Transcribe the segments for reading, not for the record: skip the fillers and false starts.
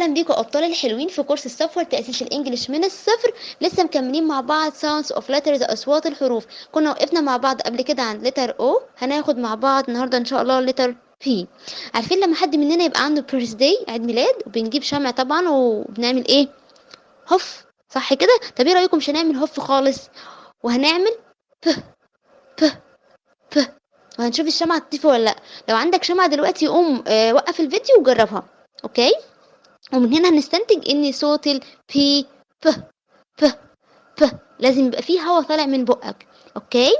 اهلا بيكم ابطال الحلوين في كورس الصف والتاسيس الانجليش من الصفر. لسه مكملين مع بعض sounds of letters اصوات الحروف. كنا وقفنا مع بعض قبل كده عند letter O، هناخد مع بعض النهارده ان شاء الله letter P. عارفين لما حد مننا يبقى عنده birthday عيد ميلاد وبنجيب شمع طبعا وبنعمل ايه؟ هف، صح كده؟ طب ايه رايكم مش هنعمل هف خالص وهنعمل ب ب ب، وهنشوف الشمعة تطفي ولا لا. لو عندك شمعة دلوقتي قوم وقف الفيديو وجربها. اوكي، ومن هنا هنستنتج ان صوت ال P ب ب ب لازم يبقى فيه هوا طالع من بقك. اوكي،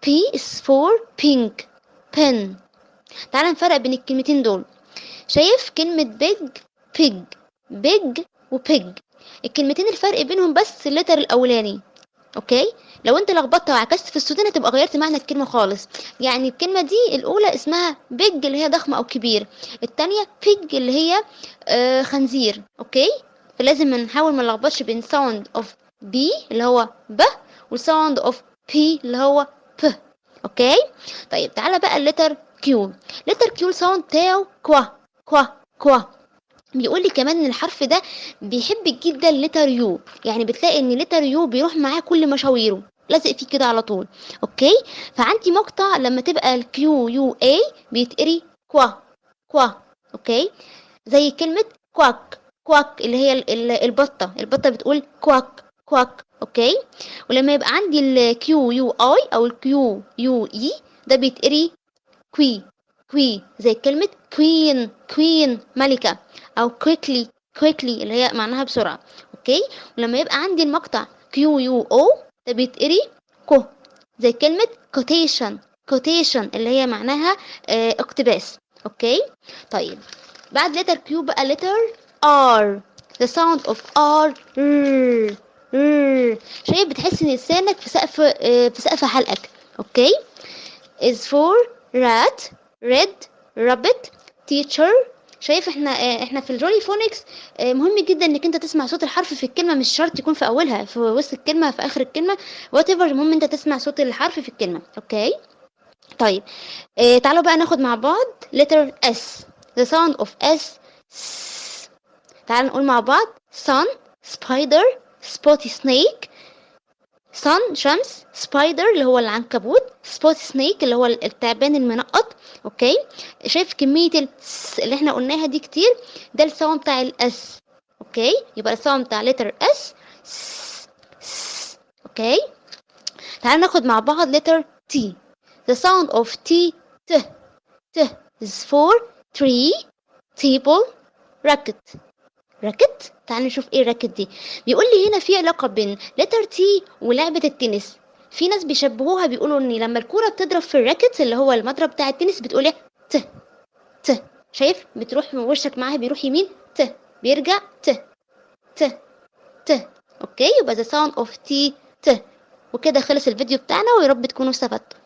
P is for pink pen. تعال نفرق بين الكلمتين دول. شايف كلمة big pig، big و pig، الكلمتين الفرق بينهم بس اللتر الاولاني. اوكي، لو انت لخبطت وعكست في الصوتين هتبقى غيرت معنى الكلمه خالص. يعني الكلمه دي الاولى اسمها بيج اللي هي ضخم او كبير، التانية بيج اللي هي خنزير. اوكي، فلازم نحاول ما نلخبطش بين ساوند اوف بي اللي هو ب وساوند اوف بي اللي هو ب. اوكي، طيب تعالى بقى اللتر كيو. لتر كيو الساوند بتاعه كوا كوا كوا. بيقول لي كمان ان الحرف ده بيحب جدا لتر يو، يعني بتلاقي ان لتر يو بيروح معاه كل مشاويره، لازق فيه كده على طول. اوكي، فعندي مقطع لما تبقى الكيو يو اي بيتقري كوا كوا. اوكي، زي كلمة كواك كواك اللي هي البطة بتقول كواك كواك. اوكي، ولما يبقى عندي الكيو يو اي او الكيو يو اي ده بيتقري كوي كوي، زي كلمة كوين كوين ملكة، أو quickly quickly اللي هي معناها بسرعة. أوكي، ولما يبقى عندي المقطع كيو يو أو ده بيتقري كو، زي كلمة quotation quotation اللي هي معناها اقتباس. أوكي، طيب بعد letter Q بقى letter R. the sound of R شايف بتحس ان لسانك في سقف حلقك. اوكي، is for rat red rabbit teacher. شايف احنا في الجولي فونكس مهم جدا انك انت تسمع صوت الحرف في الكلمه، مش شرط يكون في اولها، في وسط الكلمه، في اخر الكلمه، وات ايفر، المهم انت تسمع صوت الحرف في الكلمه. اوكي، طيب تعالوا بقى ناخد مع بعض letter S. the sound of S. تعالوا نقول مع بعض sun spider spotty snake. sun شمس، سبايدر اللي هو العنكبوت، سبوت سنيك اللي هو التعبان المنقط. اوكي، شايف كمية اللي احنا قلناها دي كتير، ده الساوند بتاع الاس. اوكي، يبقى الساوند بتاع لتر اس. اوكي، تعال ناخد مع بعض لتر تي. the sound of T ت ت is for tree table racket راكت. تعال نشوف ايه الراكت دي. بيقول لي هنا في علاقه بين لتر تي ولعبه التنس. في ناس بيشبهوها بيقولوا ان لما الكوره بتضرب في الراكت اللي هو المضرب بتاع التنس بتقول ايه؟ ت ت. شايف بتروح وشك معاها بيروح يمين، ت بيرجع ت ت ت. اوكي، يبقى the sound of T ت. وكده خلص الفيديو بتاعنا، ويا رب تكونوا استفدتوا.